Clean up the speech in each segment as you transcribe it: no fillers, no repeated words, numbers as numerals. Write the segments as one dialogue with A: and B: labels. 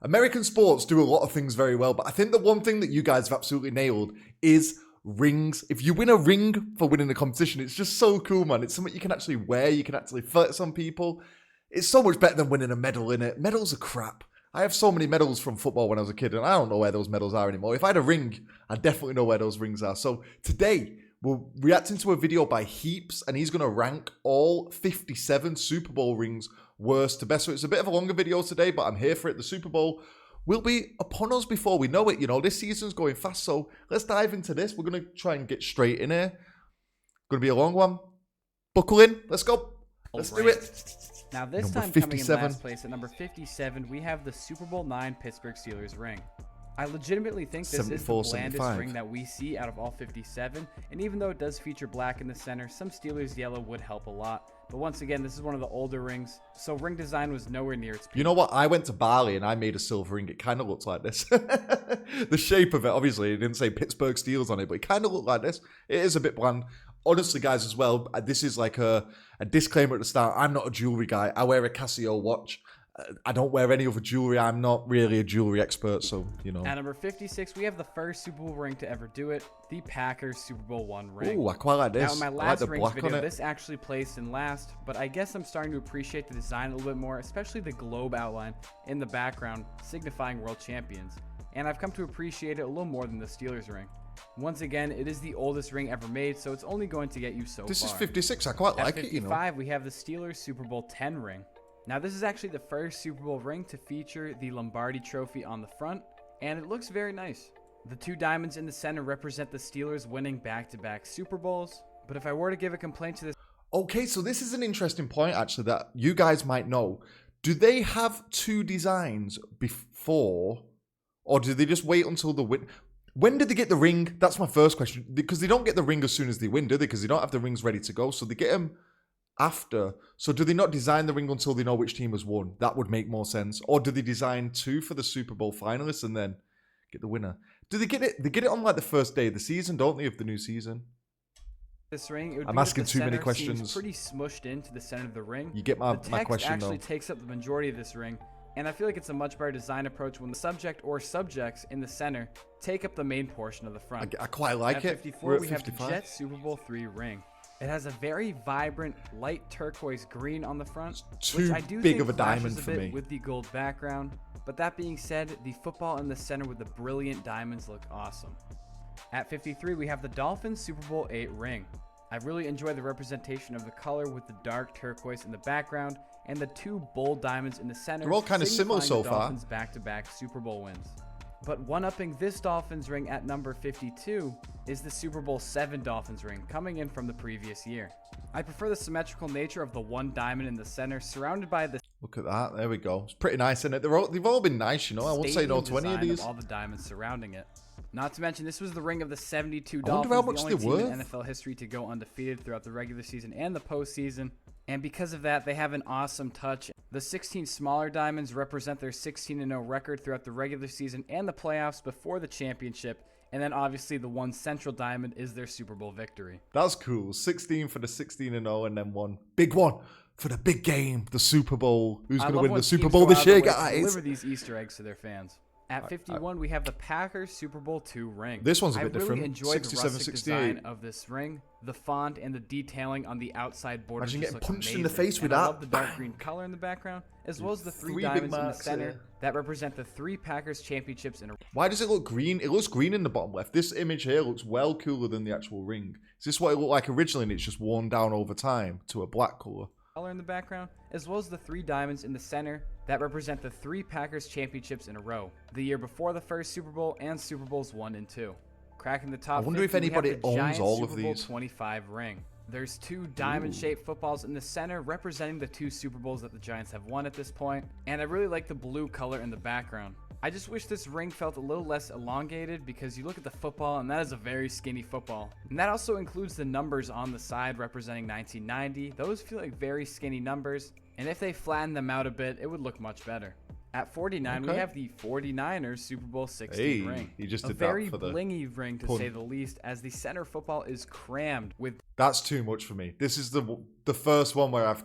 A: American sports do a lot of things very well, but I think the one thing that you guys have absolutely nailed is rings. If you win a ring for winning a competition, it's just so cool, man. It's something you can actually wear. You can actually flex on people. It's so much better than winning a medal, innit? Medals are crap. I have so many medals from football when I was a kid, and I don't know where those medals are anymore. If I had a ring, I definitely know where those rings are. So today, we're reacting to a video by Heaps, and he's going to rank all 57 Super Bowl rings worst to best. So it's a bit of a longer video today, but I'm here for it. The Super Bowl will be upon us before we know it. You know, this season's going fast, so let's dive into this. We're going to try and get straight in here. Going to be a long one. Buckle in. Let's go. Let's do it.
B: Now this
A: Number
B: time
A: 57.
B: coming in last place at number 57, we have the Super Bowl IX Pittsburgh Steelers ring. I legitimately think this is the blandest
A: 75.
B: ring that we see out of all 57, and even though it does feature black in the center, some Steelers yellow would help a lot. But once again, this is one of the older rings, so ring design was nowhere near its peak.
A: You know what? I went to Bali and I made a silver ring. It kind of looks like this. The shape of it, obviously, it didn't say Pittsburgh Steelers on it, but it kind of looked like this. It is a bit bland. Honestly, guys, as well, this is like a disclaimer at the start. I'm not a jewelry guy. I wear a Casio watch. I don't wear any other jewelry. I'm not really a jewelry expert, so, you know.
B: At number 56, we have the first Super Bowl ring to ever do it, the Packers Super Bowl I ring.
A: Ooh, I quite like this.
B: Now, in my
A: I like
B: last
A: the
B: rings
A: black
B: video,
A: on it.
B: this actually placed in last, but I guess I'm starting to appreciate the design a little bit more, especially the globe outline in the background, signifying world champions. And I've come to appreciate it a little more than the Steelers ring. Once again, it is the oldest ring ever made, so it's only going to get you so far.
A: This is 56. I quite like
B: At
A: it, you know.
B: 55, we have the Steelers Super Bowl X ring. Now, this is actually the first Super Bowl ring to feature the Lombardi trophy on the front, and it looks very nice. The two diamonds in the center represent the Steelers winning back-to-back Super Bowls, but if I were to give a complaint to this...
A: Okay, so this is an interesting point, actually, that you guys might know. Do they have two designs before, or do they just wait until the win? When did they get the ring? That's my first question. Because they don't get the ring as soon as they win, do they? Because they don't have the rings ready to go. So they get them after. So do they not design the ring until they know which team has won? That would make more sense. Or do they design two for the Super Bowl finalists and then get the winner? Do they get it? They get it on like the first day of the season, don't they, of the new season?
B: This ring, it would
A: I'm
B: be
A: asking
B: that the
A: too many
B: center
A: questions.
B: seems pretty smushed into the center of the ring.
A: You get my
B: the
A: question,
B: text actually
A: though.
B: takes up the majority of this ring, and I feel like it's a much better design approach when the subject or subjects in the center take up the main portion of the front.
A: I quite like
B: At
A: it.
B: 54,
A: We're at
B: we have
A: 55.
B: the Jets Super Bowl III ring. It has a very vibrant light turquoise green on the front,
A: Too
B: which I do
A: big
B: think
A: of a
B: flashes
A: diamond for
B: bit
A: me.
B: with the gold background. But that being said, the football in the center with the brilliant diamonds look awesome. At 53, we have the Dolphins Super Bowl VIII ring. I really enjoy the representation of the color with the dark turquoise in the background and the two bold diamonds in the center.
A: They're all kind of similar so
B: the
A: far.
B: Dolphins back-to-back Super Bowl wins. But one-upping this Dolphins ring at number 52 is the Super Bowl VII Dolphins ring, coming in from the previous year. I prefer the symmetrical nature of the one diamond in the center, surrounded by the...
A: Look at that. There we go. It's pretty nice, isn't it? They've all been nice, you know. I won't say no to any of these.
B: All the diamonds surrounding it. Not to mention, this was the ring of the 72
A: I wonder
B: Dolphins,
A: how much
B: the only
A: they're
B: team in
A: worth.
B: NFL history to go undefeated throughout the regular season and the postseason. And because of that, they have an awesome touch. The 16 smaller diamonds represent their 16-0 record throughout the regular season and the playoffs before the championship. And then obviously the one central diamond is their Super Bowl victory.
A: That's cool. 16 for the 16-0 and then one big one for the big game, the Super Bowl. Who's going to win the Super Bowl this year, guys?
B: Deliver these Easter eggs to their fans. At 51, we have the Packers Super Bowl II ring.
A: This one's a bit
B: I really
A: different.
B: enjoyed the
A: 67,
B: rustic
A: 68.
B: design of this ring, the font, and the detailing on the outside border.
A: Imagine
B: just
A: getting
B: looks
A: punched in the
B: amazing.
A: face with
B: And I
A: that.
B: love the dark green color in the background, as well as the three
A: big
B: diamonds in the
A: marks
B: center
A: here.
B: that represent the three Packers championships in a row.
A: Why does it look green? It looks green in the bottom left. This image here looks well cooler than the actual ring. Is this what it looked like originally and it's just worn down over time to a black color?
B: Color in the background, as well as the three diamonds in the center that represent the three Packers championships in a row, the year before the first Super Bowl and Super Bowls 1 and 2. Cracking the top
A: I wonder
B: 50,
A: if anybody
B: we have the
A: owns
B: Giants
A: all
B: Super
A: of
B: Bowl
A: these.
B: 25 ring. There's two diamond-shaped footballs in the center representing the two Super Bowls that the Giants have won at this point, and I really like the blue color in the background. I just wish this ring felt a little less elongated because you look at the football and that is a very skinny football. And that also includes the numbers on the side representing 1990. Those feel like very skinny numbers, and if they flatten them out a bit, it would look much better. At 49, we have the 49ers Super Bowl 16 ring.
A: He just
B: a
A: did
B: very
A: that for the
B: blingy ring to
A: pun.
B: say the least, as the center football is crammed with...
A: That's too much for me. This is the first one where I've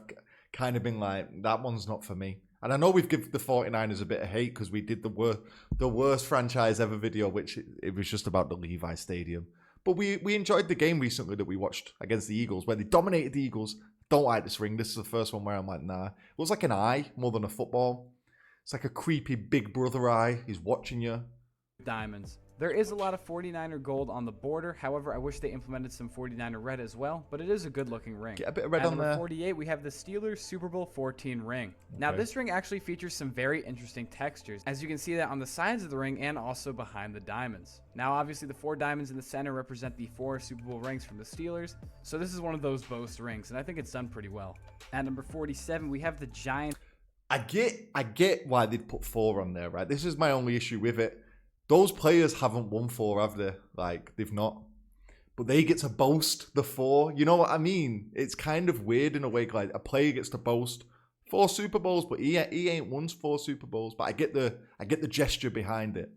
A: kind of been like, that one's not for me. And I know we've given the 49ers a bit of hate because we did the worst franchise ever video, which it was just about the Levi Stadium. But we enjoyed the game recently that we watched against the Eagles, where they dominated the Eagles. Don't like this ring. This is the first one where I'm like, nah. It looks like an eye more than a football. It's like a creepy big brother eye. He's watching you.
B: Diamonds. There is a lot of 49er gold on the border. However, I wish they implemented some 49er red as well, but it is a good looking ring.
A: Get a bit of red
B: At
A: on
B: number
A: there.
B: 48, we have the Steelers Super Bowl 14 ring. Now, this ring actually features some very interesting textures, as you can see that on the sides of the ring and also behind the diamonds. Now, obviously, the 4 diamonds in the center represent the 4 Super Bowl rings from the Steelers, so this is one of those boast rings, and I think it's done pretty well. At number 47, we have the Giants.
A: I get why they'd put 4 on there, right? This is my only issue with it. Those players haven't won 4, have they? Like, they've not. But they get to boast the 4. You know what I mean? It's kind of weird in a way. Like, a player gets to boast 4 Super Bowls, but he ain't won 4 Super Bowls. But I get the gesture behind it.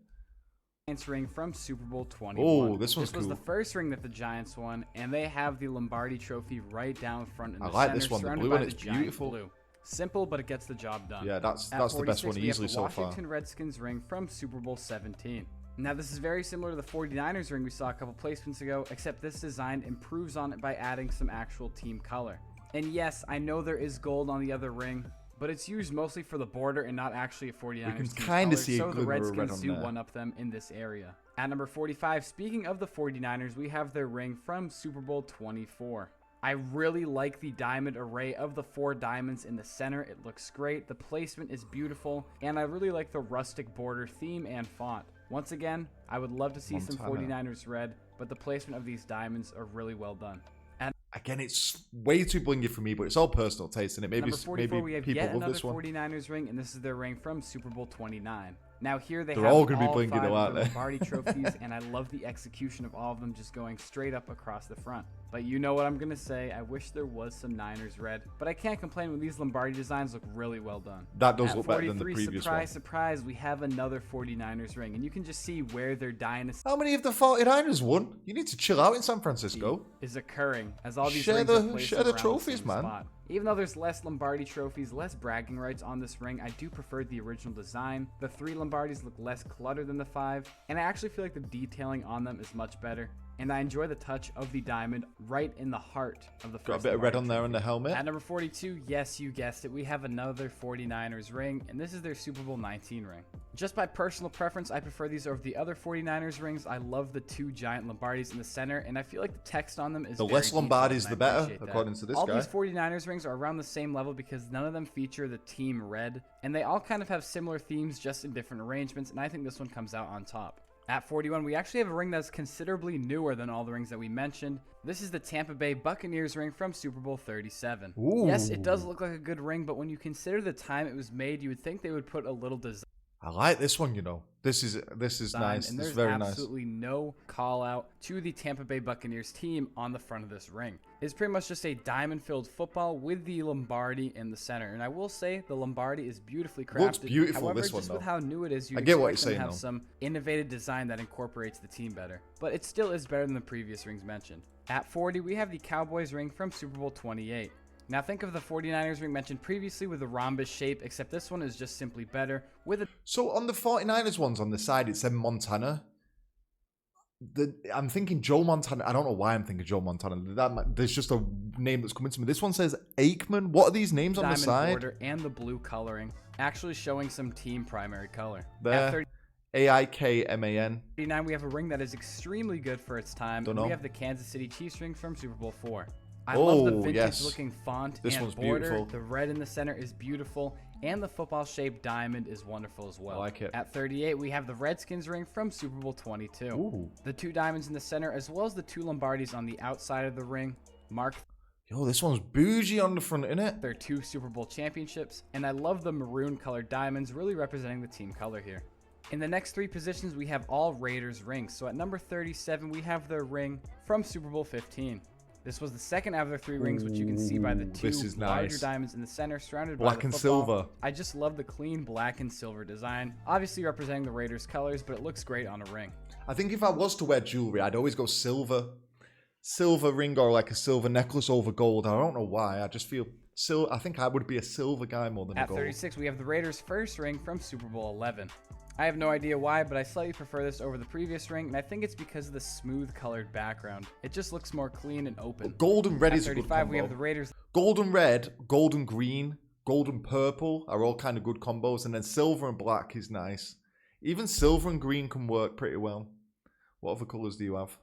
B: Giants ring from Super Bowl 21.
A: Oh, this one's cool.
B: This was the first ring that the Giants won, and they have the Lombardi Trophy right down front in the
A: I like
B: center,
A: this one, the
B: surrounded
A: blue,
B: by
A: and
B: the
A: it's
B: giant
A: beautiful.
B: blue. Simple, but it gets the job done.
A: Yeah, that's
B: At
A: the best
B: 46,
A: one
B: we have
A: easily
B: the
A: so far.
B: Washington Redskins ring from Super Bowl 17. Now, this is very similar to the 49ers ring we saw a couple placements ago, except this design improves on it by adding some actual team color. And yes, I know there is gold on the other ring, but it's used mostly for the border and not actually a 49ers
A: can
B: team
A: kinda
B: color,
A: see a
B: so the
A: glimmer of red
B: Redskins
A: on
B: do
A: there.
B: one-up them in this area. At number 45, speaking of the 49ers, we have their ring from Super Bowl 24. I really like the diamond array of the 4 diamonds in the center. It looks great, the placement is beautiful, and I really like the rustic border theme and font. Once again, I would love to see some 49ers red, but the placement of these diamonds are really well done.
A: Again, it's way too blingy for me, but it's all personal taste, and it maybe
B: Number 44, we have
A: people
B: yet
A: love
B: another
A: this one.
B: 49ers ring, and this is their ring from Super Bowl 29. Now here they
A: They're
B: have
A: all gonna be
B: all
A: blingy
B: 5
A: though,
B: of
A: aren't
B: the
A: they?
B: Lombardi trophies, and I love the execution of all of them just going straight up across the front. But you know what I'm gonna say, I wish there was some Niners red, but I can't complain when these Lombardi designs look really well done.
A: That does
B: At
A: look better than the
B: 43,
A: previous
B: surprise,
A: one.
B: surprise, we have another 49ers ring, and you can just see where their dynasty
A: How many of the 49ers won? You need to chill out in San Francisco.
B: is occurring, as all these
A: Share
B: rings
A: the-
B: are placed
A: share the
B: around
A: trophies,
B: same
A: man.
B: spot. Even though there's less Lombardi trophies, less bragging rights on this ring, I do prefer the original design. The 3 Lombardis look less cluttered than the 5, and I actually feel like the detailing on them is much better. And I enjoy the touch of the diamond right in the heart of the first
A: Got a bit of red
B: Lombardi
A: on there
B: trophy.
A: on the helmet.
B: At number 42, yes, you guessed it, we have another 49ers ring, and this is their Super Bowl 19 ring. Just by personal preference, I prefer these over the other 49ers rings. I love the 2 giant Lombardis in the center, and I feel like the text on them is
A: The
B: very
A: less
B: detailed,
A: Lombardis,
B: and I
A: the better,
B: appreciate that.
A: according to this
B: all
A: guy.
B: these 49ers rings are around the same level because none of them feature the team red, and they all kind of have similar themes, just in different arrangements, and I think this one comes out on top. At 41, we actually have a ring that's considerably newer than all the rings that we mentioned. This is the Tampa Bay Buccaneers ring from Super Bowl 37.
A: Ooh.
B: Yes, it does look like a good ring, but when you consider the time it was made, you would think they would put a little design.
A: I like this one, you know. This is nice.
B: And
A: It's
B: there's
A: very nice.
B: absolutely no call out to the Tampa Bay Buccaneers team on the front of this ring. It's pretty much just a diamond-filled football with the Lombardi in the center. And I will say the Lombardi is beautifully crafted.
A: Looks beautiful,
B: However,
A: this one,
B: just with
A: though.
B: how new it is, you
A: I get what
B: expect
A: you're
B: them to
A: saying,
B: have
A: though.
B: some innovative design that incorporates the team better. But it still is better than the previous rings mentioned. At 40, we have the Cowboys ring from Super Bowl 28. Now think of the 49ers ring mentioned previously with the rhombus shape, except this one is just simply better with a
A: So on the 49ers ones on the side, it said Montana. I'm thinking Joe Montana. I don't know why I'm thinking Joe Montana. There's just a name that's coming to me. This one says Aikman. What are these names on the
B: diamond
A: side?
B: border and the blue coloring, actually showing some team primary color.
A: There.
B: At
A: AIKMAN.
B: 39, we have a ring that is extremely good for its time.
A: Don't
B: We
A: know.
B: have the Kansas City Chiefs ring from Super Bowl 4. I love the
A: Oh,
B: vintage
A: yes.
B: looking font
A: This
B: and
A: one's
B: border.
A: beautiful.
B: The red in the center is beautiful, and the football shaped diamond is wonderful as well.
A: I like it.
B: At 38, we have the Redskins ring from Super Bowl 22.
A: Ooh.
B: The 2 diamonds in the center, as well as the 2 Lombardis on the outside of the ring, mark
A: Yo, this one's bougie on the front, innit?
B: their 2 Super Bowl championships, and I love the maroon colored diamonds, really representing the team color here. In the next 3 positions, we have all Raiders rings. So at number 37, we have their ring from Super Bowl 15. This was the second out of their 3 rings, which you can see by the 2
A: this is
B: larger
A: nice.
B: diamonds in the center, surrounded by
A: Black
B: the
A: and
B: football.
A: silver.
B: I just love the clean black and silver design, obviously representing the Raiders colors, but it looks great on a ring.
A: I think if I was to wear jewelry, I'd always go silver. silver ring or like a silver necklace over gold. I don't know why. I just feel I think I would be a silver guy more than a
B: At
A: gold.
B: 36, we have the Raiders' first ring from Super Bowl 11. I have no idea why, but I slightly prefer this over the previous ring, and I think it's because of the smooth colored background. It just looks more clean and open.
A: But gold and red
B: At
A: is a good
B: 35,
A: combo.
B: we have the Raiders.
A: Gold and red, gold and green, gold and purple are all kind of good combos, and then silver and black is nice. Even silver and green can work pretty well. What other colors do you have?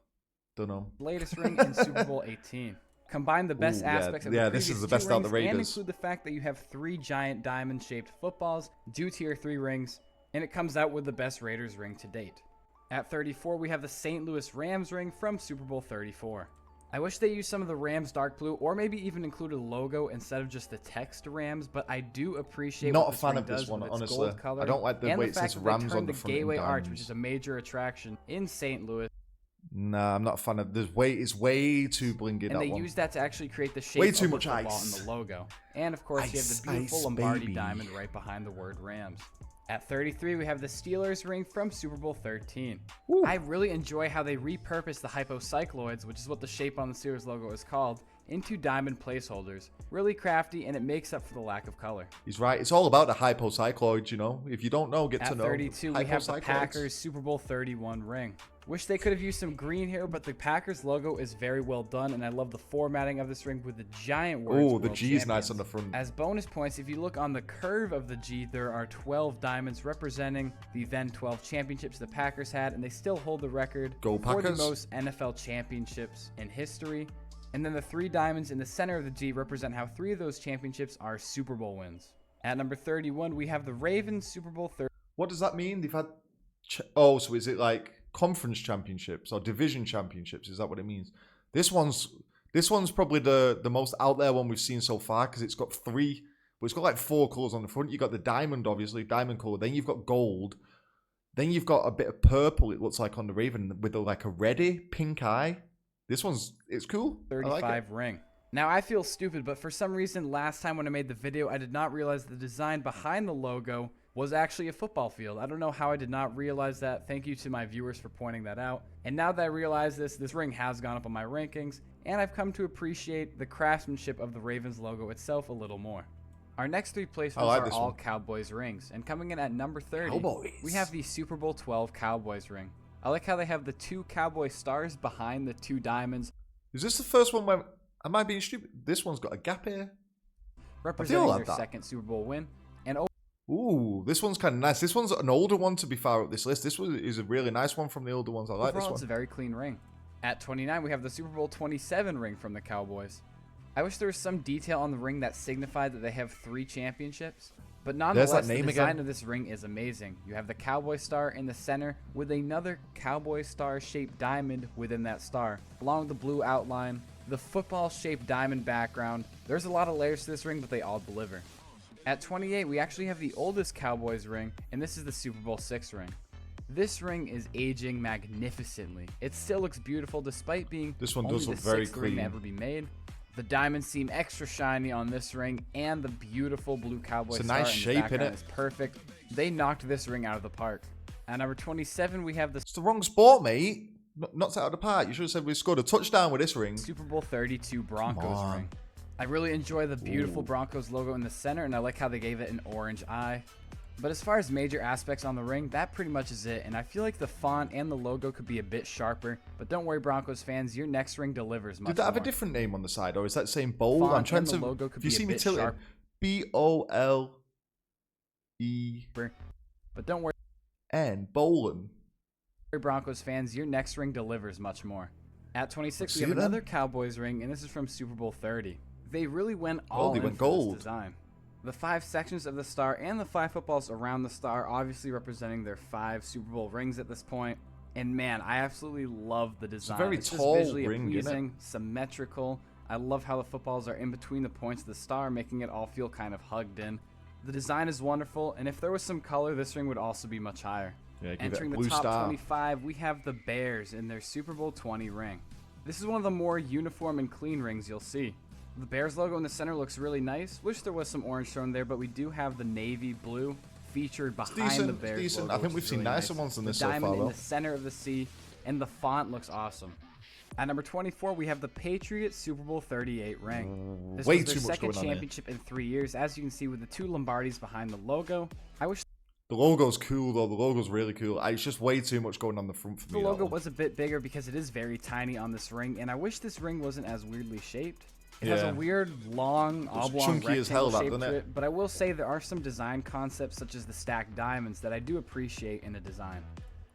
A: Don't know.
B: Latest ring in Super Bowl 18. Combine the best aspects of the previous
A: this is the
B: two
A: best out of the
B: rings and
A: Raiders.
B: include the fact that you have 3 giant diamond-shaped footballs due to your 3 rings, and it comes out with the best Raiders ring to date. At 34, we have the St. Louis Rams ring from Super Bowl 34. I wish they used some of the Rams dark blue, or maybe even included a logo instead of just the text Rams, but I do appreciate
A: Not
B: what
A: a
B: this
A: fan
B: ring
A: of this
B: does
A: one,
B: with its
A: honestly.
B: gold color,
A: I don't like the
B: and
A: way
B: the
A: it
B: fact
A: says
B: that they
A: Rams on
B: turned
A: the
B: the
A: front and
B: Gateway Arch,
A: diamonds.
B: which is a major attraction in St. Louis.
A: Nah, I'm not a fan of this. It's way too blingy,
B: And
A: that
B: they
A: one.
B: used that to actually create the shape
A: Way
B: of
A: too
B: the
A: much
B: football
A: ice.
B: and the logo. And of course, you have
A: Ice,
B: the beautiful
A: ice,
B: Lombardi
A: baby.
B: diamond right behind the word Rams. At 33, we have the Steelers ring from Super Bowl 13.
A: Woo.
B: I really enjoy how they repurposed the hypocycloids, which is what the shape on the Steelers logo is called, into diamond placeholders. Really crafty, and it makes up for the lack of color.
A: He's right. It's all about the hypocycloids, you know. If you don't know, get to
B: At
A: know.
B: 32, we have the
A: Hypocycloids.
B: Packers Super Bowl 31 ring. Wish they could have used some green here, but the Packers logo is very well done, and I love the formatting of this ring with the giant words.
A: Oh, the
B: World
A: G is nice
B: Champions.
A: on the front.
B: As bonus points, if you look on the curve of the G, there are 12 diamonds representing the then 12 championships the Packers had, and they still hold the record
A: Go
B: for the
A: Packers.
B: most NFL championships in history. And then the 3 diamonds in the center of the G represent how 3 of those championships are Super Bowl wins. At number 31, we have the Ravens Super Bowl 30.
A: What does that mean? They've had... so is it like conference championships or division championships? Is that what it means? This one's probably the most out there one we've seen so far, because it's got 3... Well, it's got like 4 colors on the front. You've got the diamond, obviously, diamond color. Then you've got gold. Then you've got a bit of purple, it looks like, on the Raven, with like a reddy pink eye. It's cool.
B: 35
A: I like it.
B: ring. Now, I feel stupid, but for some reason, last time when I made the video, I did not realize the design behind the logo was actually a football field. I don't know how I did not realize that. Thank you to my viewers for pointing that out. And now that I realize this ring has gone up on my rankings, and I've come to appreciate the craftsmanship of the Ravens logo itself a little more. Our next 3 placements
A: like
B: are
A: this
B: all
A: one.
B: Cowboys rings, and coming in at number 30,
A: Cowboys.
B: we have the Super Bowl 12 Cowboys ring. I like how they have the 2 Cowboy stars behind the 2 diamonds,
A: Is this the first one where... Am I being stupid? This one's got a gap here.
B: representing
A: like
B: their
A: that.
B: second Super Bowl win. And
A: Ooh, this one's kind of nice. This one's an older one to be far up this list. This one is a really nice one from the older ones. I like
B: overall,
A: this
B: it's a
A: one.
B: very clean ring. At 29, we have the Super Bowl 27 ring from the Cowboys. I wish there was some detail on the ring that signified that they have 3 championships. But nonetheless,
A: that name
B: the design
A: again.
B: of this ring is amazing. You have the Cowboy star in the center with another Cowboy star-shaped diamond within that star, along with the blue outline, the football-shaped diamond background. There's a lot of layers to this ring, but they all deliver. At 28, we actually have the oldest Cowboys ring, and this is the Super Bowl 6 ring. This ring is aging magnificently. It still looks beautiful despite being
A: This one
B: only
A: does
B: the
A: look very
B: 6th ring to
A: clean.
B: ever be made. The diamonds seem extra shiny on this ring, and the beautiful blue Cowboy
A: It's a
B: star
A: nice
B: in the
A: shape,
B: background
A: innit?
B: is perfect. They knocked this ring out of the park. At number 27, we have the
A: It's the wrong sport, mate. Knocked it out of the park. You should have said we scored a touchdown with this ring.
B: Super Bowl 32 Broncos
A: on.
B: ring. I really enjoy the beautiful
A: Ooh.
B: Broncos logo in the center, and I like how they gave it an orange eye. But as far as major aspects on the ring, that pretty much is it, and I feel like the font and the logo could be a bit sharper, but don't worry Broncos fans, your next ring delivers much
A: Did that have a
B: more.
A: different name on the side, or is that same bold?
B: Font
A: I'm trying
B: and the
A: to.
B: logo could
A: If you
B: be a
A: see me
B: bit
A: tilting,
B: sharp.
A: BOLEN
B: But don't worry
A: Bolin.
B: Broncos fans, your next ring delivers much more. At 26, we
A: See
B: have
A: then?
B: another Cowboys ring, and this is from Super Bowl 30. They really went all
A: they
B: in
A: went
B: for this
A: gold.
B: design. The 5 sections of the star and the 5 footballs around the star, obviously representing their 5 Super Bowl rings at this point. And man, I absolutely love the design.
A: very
B: It's
A: tall
B: just visually
A: ring, isn't it?
B: pleasing, symmetrical. I love how the footballs are in between the points of the star, making it all feel kind of hugged in. The design is wonderful, and if there was some color, this ring would also be much higher.
A: Yeah, give
B: Entering
A: it a
B: the
A: blue
B: top
A: star.
B: 25, we have the Bears in their Super Bowl 20 ring. This is one of the more uniform and clean rings you'll see. The Bears logo in the center looks really nice. Wish there was some orange thrown there, but we do have the navy blue featured behind
A: decent,
B: the Bears
A: decent.
B: logo.
A: I think
B: which
A: we've
B: is
A: seen
B: really
A: nicer
B: nice.
A: ones than
B: the
A: this so
B: diamond
A: far,
B: in
A: though.
B: the center of the C, and the font looks awesome. At number 24, we have the Patriots Super Bowl 38 ring. This
A: Way
B: was their
A: too much
B: second
A: going on here.
B: championship in 3 years, as you can see with the 2 Lombardis behind the logo. I wish
A: The logo's cool, though. The logo's really cool. It's just way too much going on the front for
B: the
A: me.
B: logo was a bit bigger because it is very tiny on this ring, and I wish this ring wasn't as weirdly shaped. It has a weird, long, oblong
A: chunky as hell,
B: rectangle shape
A: doesn't
B: to
A: it?
B: it, but I will say there are some design concepts such as the stacked diamonds that I do appreciate in a design.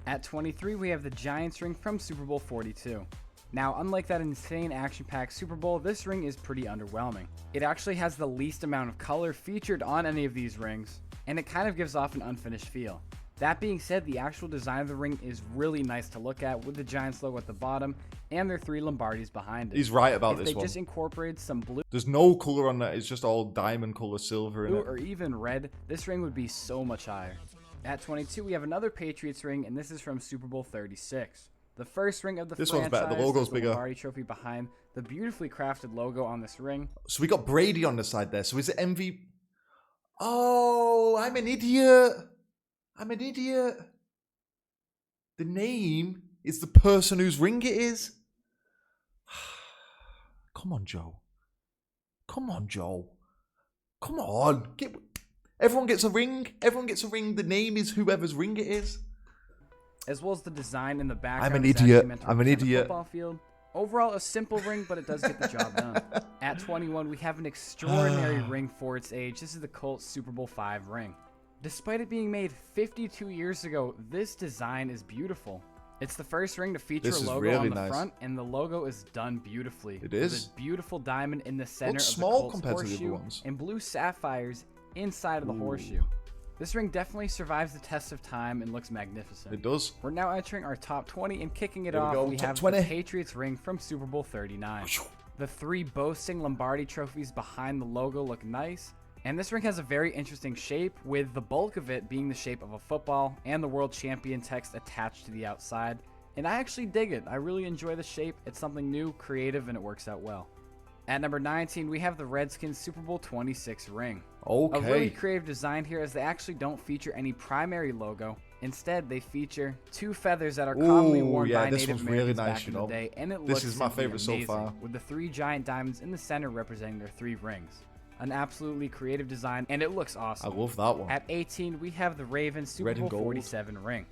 B: At 23, we have the Giants ring from Super Bowl 42. Now, unlike that insane action-packed Super Bowl, this ring is pretty underwhelming. It actually has the least amount of color featured on any of these rings, and it kind of gives off an unfinished feel. That being said, the actual design of the ring is really nice to look at with the Giants logo at the bottom and their 3 Lombardis behind it.
A: He's right about
B: If
A: this
B: they
A: one.
B: just incorporated some blue
A: There's no color on that. It's just all diamond color silver in it.
B: or even red, this ring would be so much higher. At 22, we have another Patriots ring, and this is from Super Bowl 36. The first ring of the
A: This
B: franchise.
A: one's better. The logo's
B: There's
A: bigger.
B: Lombardi trophy behind the beautifully crafted logo on this ring.
A: So we got Brady on the side there. So is it MV? Oh, I'm an idiot. I'm an idiot. The name is the person whose ring it is. Come on, Joe. Come on, Joe. Come on. Everyone gets a ring. Everyone gets a ring. The name is whoever's ring it is.
B: As well as the design in the background.
A: I'm an
B: is actually
A: idiot.
B: meant to
A: I'm an
B: represent a
A: idiot.
B: Football field. Overall, a simple ring, but it does get the job done. At 21, we have an extraordinary ring for its age. This is the Colts Super Bowl V ring. Despite it being made 52 years ago, this design is beautiful. It's the first ring to feature
A: This
B: a
A: is
B: logo
A: really
B: on the
A: nice.
B: front, and the logo is done beautifully.
A: It
B: With
A: is.
B: a beautiful diamond in the center
A: Looks
B: of
A: small
B: the Colts
A: compared to the other
B: horseshoe,
A: ones.
B: and blue sapphires inside of the horseshoe. This ring definitely survives the test of time and looks magnificent.
A: It does.
B: We're now entering our top 20, and kicking it
A: Here we
B: off,
A: go,
B: we
A: top
B: have
A: 20.
B: the Patriots ring from Super Bowl 39. The 3 boasting Lombardi trophies behind the logo look nice, and this ring has a very interesting shape, with the bulk of it being the shape of a football and the world champion text attached to the outside. And I actually dig it. I really enjoy the shape. It's something new, creative, and it works out well. At number 19, we have the Redskins Super Bowl 26 ring.
A: Okay.
B: A really creative design here, as they actually don't feature any primary logo. Instead, they feature 2 feathers that are commonly worn by
A: this
B: Native
A: one's really
B: Americans
A: nice,
B: back
A: you
B: in
A: know.
B: the day, and it
A: This
B: looks
A: is my
B: simply
A: favorite so
B: amazing,
A: far.
B: with the 3 giant diamonds in the center representing their 3 rings. An absolutely creative design, and it looks
A: I
B: awesome.
A: love that one.
B: At 18, we have the Ravens Super
A: Red and
B: Bowl
A: gold.
B: 47 ring.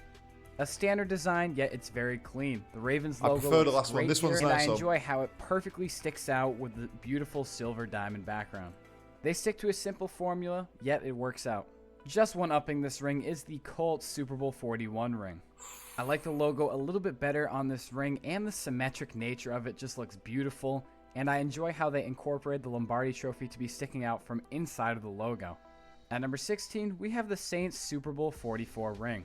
B: A standard design, yet it's very clean. The Ravens
A: I
B: logo
A: prefer the
B: looks
A: last one.
B: great
A: This one's
B: here, and
A: nice,
B: I
A: though.
B: enjoy how it perfectly sticks out with the beautiful silver diamond background. They stick to a simple formula, yet it works out. Just one-upping this ring is the Colts Super Bowl 41 ring. I like the logo a little bit better on this ring, and the symmetric nature of it just looks beautiful, and I enjoy how they incorporated the Lombardi trophy to be sticking out from inside of the logo. At number 16, we have the Saints Super Bowl 44 ring.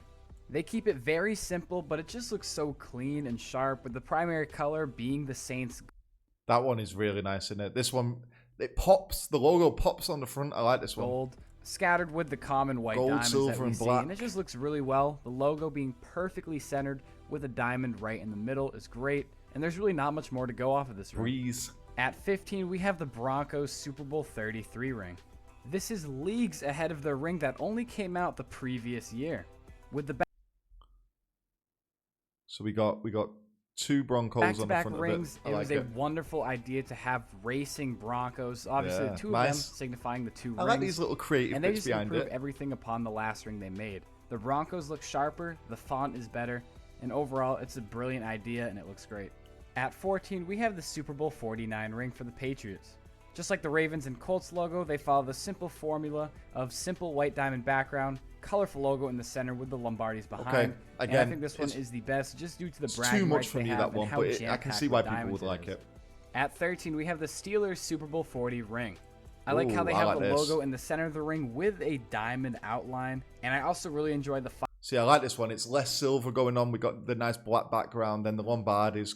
B: They keep it very simple, but it just looks so clean and sharp, with the primary color being the Saints
A: That one is really nice, isn't it? This one, it pops. The logo pops on the front. I like this one.
B: gold, scattered with the common white
A: Gold,
B: diamonds
A: silver,
B: that we
A: and
B: see,
A: black.
B: and it just looks really well. The logo being perfectly centered with a diamond right in the middle is great, and there's really not much more to go off of this ring.
A: Breeze.
B: At 15, we have the Broncos Super Bowl 33 ring. This is leagues ahead of their ring that only came out the previous year. With the
A: So we got 2 Broncos on the
B: back-to-back
A: front
B: rings,
A: of it.
B: it
A: I
B: was
A: like
B: a wonderful idea to have racing Broncos. Obviously,
A: Yeah,
B: the 2 of
A: nice.
B: them signifying the 2
A: I
B: rings.
A: like these little creative
B: And they
A: bits
B: just
A: behind
B: improve
A: it.
B: everything upon the last ring they made. The Broncos look sharper, the font is better, and overall, it's a brilliant idea and it looks great. At 14, we have the Super Bowl 49 ring for the Patriots. Just like the Ravens and Colts logo, they follow the simple formula of simple white diamond background, colorful logo in the center with the Lombardis behind.
A: Okay,
B: And I
A: again,
B: think this one
A: it's-
B: is the best just due to the
A: It's
B: bragging
A: too much
B: rights
A: for
B: they
A: me,
B: have
A: that
B: and
A: one,
B: how
A: but I can
B: jam-packed
A: see
B: with
A: why people
B: diamonds
A: would like
B: is.
A: it.
B: At 13, we have the Steelers Super Bowl 40 ring. I like how
A: Ooh,
B: they
A: I
B: have
A: like
B: the
A: this.
B: logo in the center of the ring with a diamond outline, and I also really enjoy the
A: See, I like this one. It's less silver going on. We got the nice black background. Then the Lombard is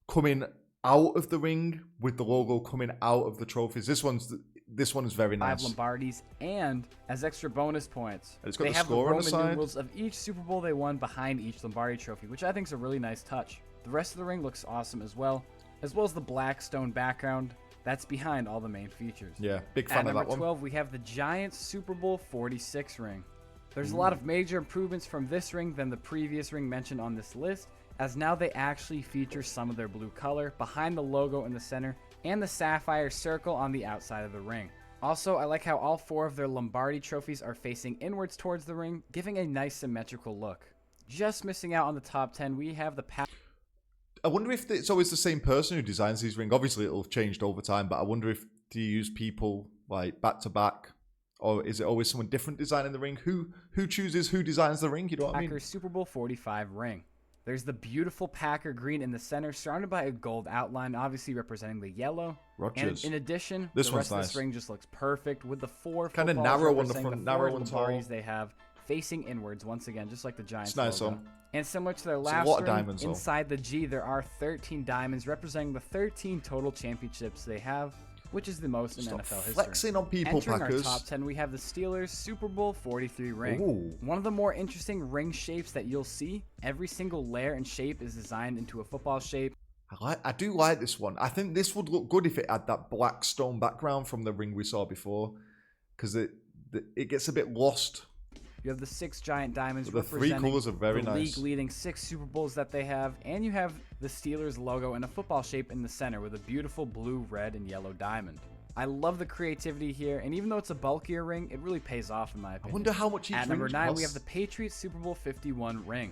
A: coming out of the ring with the logo coming out of the trophies. This one is very
B: 5
A: nice.
B: Lombardis, and as extra bonus points,
A: And it's got
B: they
A: the
B: have the
A: score on the
B: Roman
A: side.
B: numerals of each Super Bowl they won behind each Lombardi trophy, which I think is a really nice touch. The rest of the ring looks awesome as well as the black stone background that's behind all the main features.
A: Yeah, big
B: At
A: fan of
B: number
A: that one.
B: 12, we have the Giants Super Bowl 46 ring. There's a lot of major improvements from this ring than the previous ring mentioned on this list, as now they actually feature some of their blue color behind the logo in the center and the sapphire circle on the outside of the ring. Also, I like how all 4 of their Lombardi trophies are facing inwards towards the ring, giving a nice symmetrical look. Just missing out on the top 10, we have the
A: I wonder if it's always the same person who designs these rings. Obviously, it'll have changed over time, but I wonder if do you use people like back to back, or is it always someone different designing the ring? Who chooses who designs the ring? You know what I mean?
B: Packers Super Bowl 45 ring. There's the beautiful Packer green in the center, surrounded by a gold outline, obviously representing the yellow.
A: Rogers.
B: And in addition,
A: This
B: the
A: one's
B: rest of
A: nice.
B: this ring just looks perfect with the 4
A: Kinda
B: footballs
A: narrow on the
B: representing
A: front,
B: the 4
A: narrow and tall.
B: Lombardies they have facing inwards once again, just like the Giants
A: It's nice,
B: logo.
A: though.
B: And similar to their
A: It's a
B: last
A: lot of
B: ring,
A: diamonds, though.
B: inside the G, there are 13 diamonds representing the 13 total championships they have, which is the most in
A: Stop
B: NFL history.
A: flexing on people,
B: Entering
A: Packers.
B: our top 10, we have the Steelers Super Bowl 43 ring.
A: Ooh.
B: One of the more interesting ring shapes that you'll see. Every single layer and shape is designed into a football shape.
A: I do like this one. I think this would look good if it had that black stone background from the ring we saw before, because it gets a bit lost.
B: You have the 6 giant diamonds
A: The 3
B: representing
A: colors are very
B: the
A: nice.
B: league-leading 6 Super Bowls that they have, and you have the Steelers logo in a football shape in the center with a beautiful blue, red, and yellow diamond. I love the creativity here, and even though it's a bulkier ring, it really pays off in my
A: I
B: opinion.
A: wonder how much each
B: At number
A: ring
B: 9,
A: costs.
B: we have the Patriots Super Bowl 51 ring.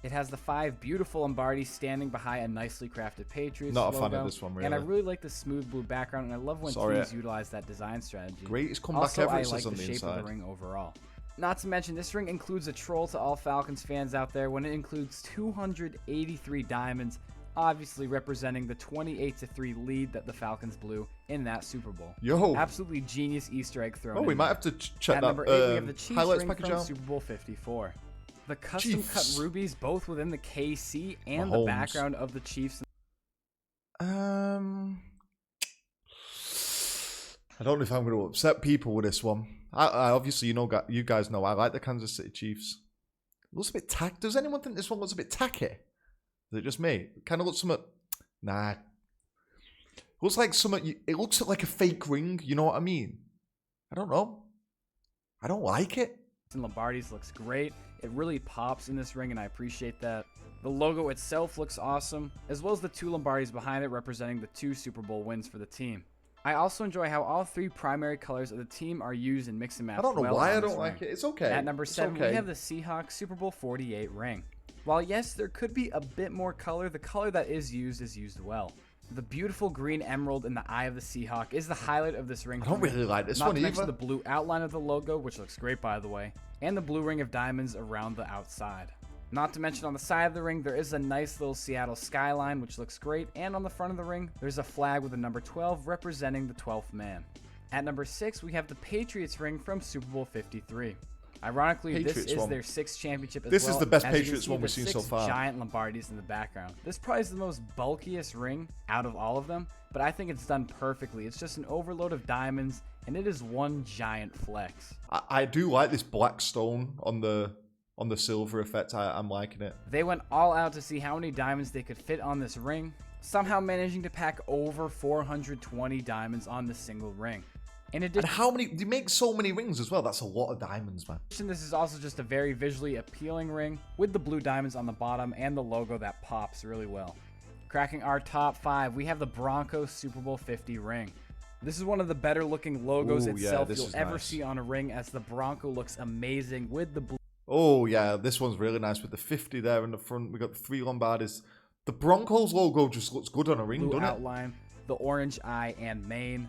B: It has the 5 beautiful Lombardis standing behind a nicely crafted Patriots
A: Not a
B: logo.
A: fan of this one,
B: And I
A: really.
B: really like the smooth blue background, and I love when
A: Sorry.
B: teams utilize that design strategy.
A: Greatest comeback
B: Also,
A: ever,
B: I
A: it says
B: like
A: on
B: the
A: the
B: shape
A: inside.
B: of the ring overall. Not to mention, this ring includes a troll to all Falcons fans out there when it includes 283 diamonds, obviously representing the 28-3 lead that the Falcons blew in that Super Bowl.
A: Yo.
B: Absolutely genius Easter egg thrown
A: Oh,
B: in
A: we might
B: there.
A: have to check
B: At
A: that
B: number 8, we have the Chiefs
A: highlights
B: ring
A: package
B: from
A: out.
B: Super Bowl 54. The custom cut
A: Chiefs.
B: rubies both within the KC and
A: Mahomes.
B: the background of the Chiefs.
A: I don't know if I'm going to upset people with this one. I obviously, you guys know I like the Kansas City Chiefs. It looks a bit tacky. Does anyone think this one looks a bit tacky? Is it just me? It kind of looks somewhat. Nah. It looks like something. It looks like a fake ring. You know what I mean? I don't know. I don't like it.
B: And Lombardi's looks great. It really pops in this ring, and I appreciate that. The logo itself looks awesome, as well as the 2 Lombardis behind it representing the 2 Super Bowl wins for the team. I also enjoy how all 3 primary colors of the team are used and mix and match.
A: I don't know
B: well
A: why
B: on
A: I
B: this
A: don't like
B: ring.
A: it. It's okay.
B: At number
A: It's
B: 7,
A: okay.
B: we have the Seahawks Super Bowl 48 ring. While yes, there could be a bit more color, the color that is used well. The beautiful green emerald in the eye of the Seahawk is the highlight of this ring.
A: I don't
B: for me.
A: really like this
B: Not
A: one
B: to mention
A: either.
B: the blue outline of the logo, which looks great by the way, and the blue ring of diamonds around the outside. Not to mention on the side of the ring, there is a nice little Seattle skyline, which looks great, and on the front of the ring, there's a flag with the number 12 representing the 12th man. At number 6, we have the Patriots ring from Super Bowl 53. Ironically,
A: Patriots
B: this is
A: one.
B: their 6th championship as
A: This
B: well.
A: is the best
B: As you can
A: Patriots
B: see,
A: one
B: the
A: we've seen so
B: 6
A: far.
B: giant Lombardis in the background. This probably is the most bulkiest ring out of all of them, but I think it's done perfectly. It's just an overload of diamonds, and it is one giant flex.
A: I do like this black stone on the silver effect. I'm liking it.
B: They went all out to see how many diamonds they could fit on this ring, somehow managing to pack over 420 diamonds on this single ring. In
A: And
B: addition,
A: how many? They make so many rings as well. That's a lot of diamonds, man.
B: this is also just a very visually appealing ring with the blue diamonds on the bottom and the logo that pops really well. Cracking our top 5, we have the Broncos Super Bowl 50 ring. This is one of the better looking logos
A: Ooh, yeah,
B: itself
A: this
B: you'll
A: is
B: ever
A: nice.
B: see on a ring, as the Bronco looks amazing with the blue
A: Oh yeah, this one's really nice with the 50 there in the front. We got the 3 Lombardis. The Broncos logo just looks good on a ring, doesn't it?
B: outline, the orange eye and mane.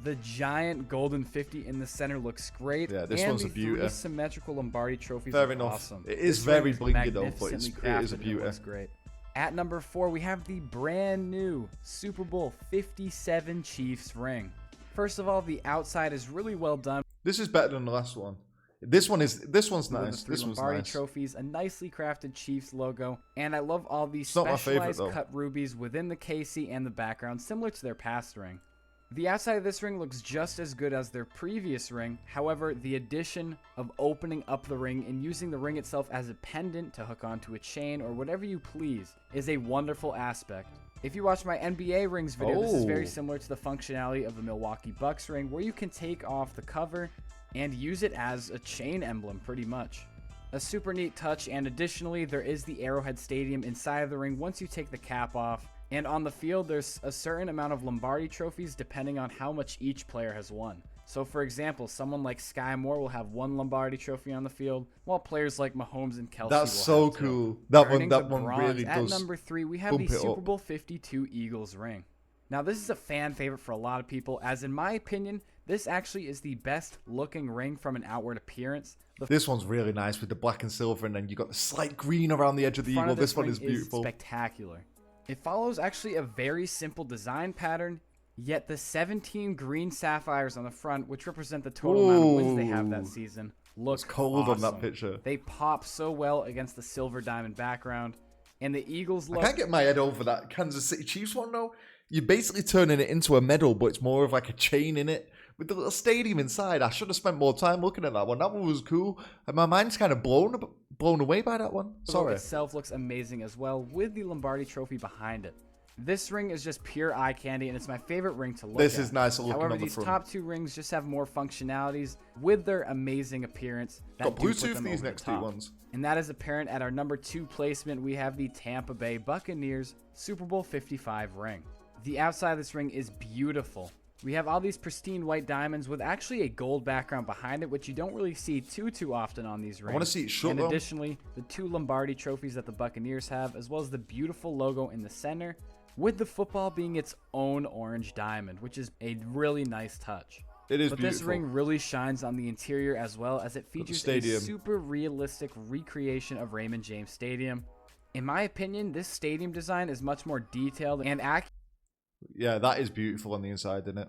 B: The giant golden 50 in the center looks great.
A: Yeah, this
B: and
A: one's a
B: the
A: beauty.
B: 3 symmetrical Lombardi trophies
A: Fair
B: are
A: enough.
B: awesome.
A: It is
B: This
A: very
B: ring
A: blingy though, but
B: magnificently
A: it is a
B: crafted and
A: beauty.
B: looks great. At number 4, we have the brand new Super Bowl 57 Chiefs ring. First of all, the outside is really well done.
A: This is better than the last one. This one's
B: With
A: nice.
B: the 3
A: This one's
B: Lombardi
A: nice.
B: trophies, a nicely crafted Chiefs logo, and I love all these
A: It's not my favorite,
B: specialized
A: though.
B: cut rubies within the KC and the background, similar to their past ring. The outside of this ring looks just as good as their previous ring. However, the addition of opening up the ring and using the ring itself as a pendant to hook onto a chain or whatever you please is a wonderful aspect. If you watch my NBA rings video, this is very
A: Oh.
B: similar to the functionality of the Milwaukee Bucks ring, where you can take off the cover and use it as a chain emblem pretty much. A super neat touch, and additionally, there is the Arrowhead Stadium inside of the ring once you take the cap off. And on the field, there's a certain amount of Lombardi trophies depending on how much each player has won. So for example, someone like Sky Moore will have 1 Lombardi trophy on the field, while players like Mahomes and Kelsey
A: That's
B: will
A: so
B: have 2.
A: cool.
B: Turning
A: That
B: to
A: one
B: bronze,
A: really
B: at
A: does.
B: number 3, we have
A: bump
B: the
A: it
B: Super
A: up.
B: Bowl 52 Eagles ring. Now this is a fan favorite for a lot of people, as in my opinion, this actually is the best looking ring from an outward appearance. The
A: This one's really nice with the black and silver, and then you got the slight green around the edge of the
B: front
A: eagle.
B: of
A: This one
B: ring
A: is beautiful.
B: spectacular. It follows actually a very simple design pattern, yet the 17 green sapphires on the front, which represent the total amount of wins they have that season, look
A: It's cold
B: awesome.
A: on that picture.
B: They pop so well against the silver diamond background, and the Eagles
A: I
B: look.
A: can't get my head over that Kansas City Chiefs one though. You're basically turning it into a medal, but it's more of like a chain in it with the little stadium inside. I should have spent more time looking at that one. That one was cool. And my mind's kind of blown away by that one.
B: The
A: Sorry.
B: logo itself looks amazing as well, with the Lombardi trophy behind it. This ring is just pure eye candy, and it's my favorite ring to look at.
A: This is nice looking
B: However,
A: on the
B: these
A: front.
B: top 2 rings just have more functionalities with their amazing appearance. That
A: Got
B: do put
A: Bluetooth
B: them
A: these
B: over the
A: next 2
B: top.
A: ones.
B: And that is apparent at our number 2 placement. We have the Tampa Bay Buccaneers Super Bowl 55 ring. The outside of this ring is beautiful. We have all these pristine white diamonds with actually a gold background behind it, which you don't really see too often on these rings.
A: I want to see it shut
B: And
A: though.
B: additionally, the 2 Lombardi trophies that the Buccaneers have, as well as the beautiful logo in the center, with the football being its own orange diamond, which is a really nice touch.
A: It is
B: But
A: beautiful.
B: this ring really shines on the interior as well, as it features a
A: stadium.
B: super realistic recreation of Raymond James Stadium. In my opinion, this stadium design is much more detailed and
A: Yeah, that is beautiful on the inside, isn't it?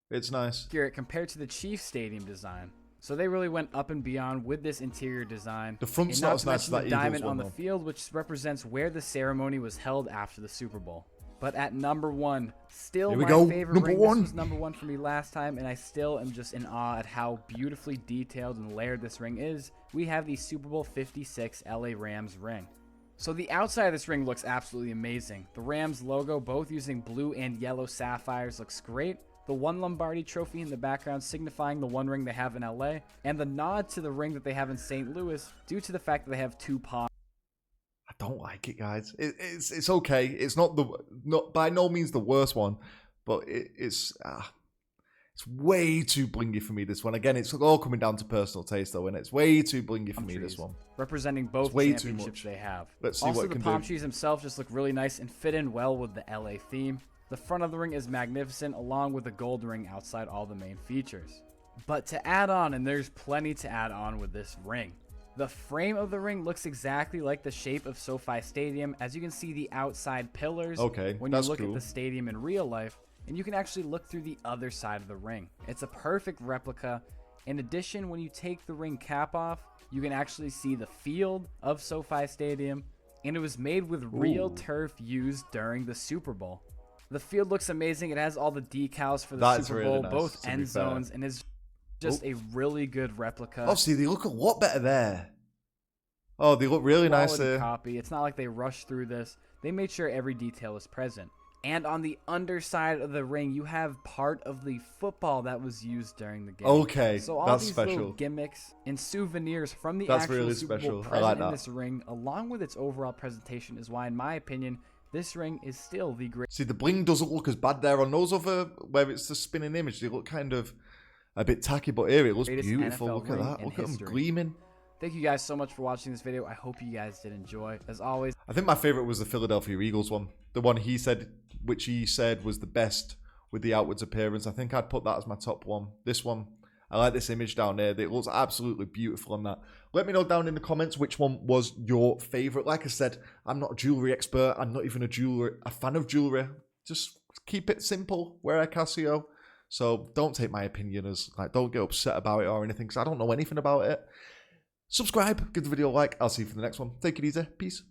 A: It's nice.
B: accurate compared to the Chiefs stadium design. So they really went up and beyond with this interior design.
A: The front's
B: And
A: not
B: not
A: as
B: to
A: nice as
B: mention
A: that
B: the
A: Eagles
B: diamond
A: one,
B: on the
A: though.
B: field, which represents where the ceremony was held after the Super Bowl. But at number 1, still
A: Here we
B: my
A: go.
B: favorite
A: Number
B: ring.
A: 1.
B: This was number 1 for me last time, and I still am just in awe at how beautifully detailed and layered this ring is. We have the Super Bowl 56 LA Rams ring. So the outside of this ring looks absolutely amazing. The Rams logo, both using blue and yellow sapphires, looks great. The 1 Lombardi trophy in the background signifying the 1 ring they have in LA, and the nod to the ring that they have in St. Louis due to the fact that they have 2 palms.
A: I don't like it, guys. It's okay. It's not by no means the worst one, but it's way too blingy for me. This one again, it's all coming down to personal taste though, and it's way too blingy for me. This one
B: Representing both
A: way too
B: championships
A: much.
B: they have.
A: Let's see
B: also,
A: what it
B: the
A: can
B: palm
A: do.
B: trees themselves just look really nice and fit in well with the LA theme. The front of the ring is magnificent, along with the gold ring outside all the main features. But to add on, and there's plenty to add on with this ring, the frame of the ring looks exactly like the shape of SoFi Stadium, as you can see the outside pillars
A: Okay,
B: when you
A: that's
B: look
A: cool.
B: at the stadium in real life, and you can actually look through the other side of the ring. It's a perfect replica. In addition, when you take the ring cap off, you can actually see the field of SoFi Stadium, and it was made with real turf used during the Super Bowl. The field looks amazing. It has all the decals for the
A: That's
B: Super
A: really
B: Bowl,
A: nice,
B: both
A: to be
B: end
A: fair.
B: zones, and is just a really good replica.
A: Oh, see, they look a lot better there. Oh, they look really nice
B: Quality
A: there.
B: copy. It's not like they rushed through this. They made sure every detail was present. And on the underside of the ring, you have part of the football that was used during the game.
A: Okay,
B: so all
A: that's
B: these
A: special.
B: little gimmicks and souvenirs from the
A: That's
B: actual
A: really
B: Super Bowl
A: special. I
B: present
A: like
B: in
A: that.
B: this ring, along with its overall presentation, is why, in my opinion, this ring is still the greatest.
A: See, the bling doesn't look as bad there on those other where it's the spinning image. They look kind of a bit tacky, but here it looks
B: Greatest
A: beautiful.
B: NFL
A: Look at
B: ring
A: that.
B: in
A: Look at them
B: history.
A: gleaming.
B: Thank you guys so much for watching this video. I hope you guys did enjoy. As always,
A: I think my favorite was the Philadelphia Eagles one. The one which he said was the best with the outwards appearance. I think I'd put that as my top one. This one, I like this image down there. It looks absolutely beautiful on that. Let me know down in the comments which one was your favorite. Like I said, I'm not a jewelry expert. I'm not even a fan of jewelry. Just keep it simple. Wear a Casio. So don't take my opinion as, like, don't get upset about it or anything, because I don't know anything about it. Subscribe, give the video a like. I'll see you for the next one. Take it easy. Peace.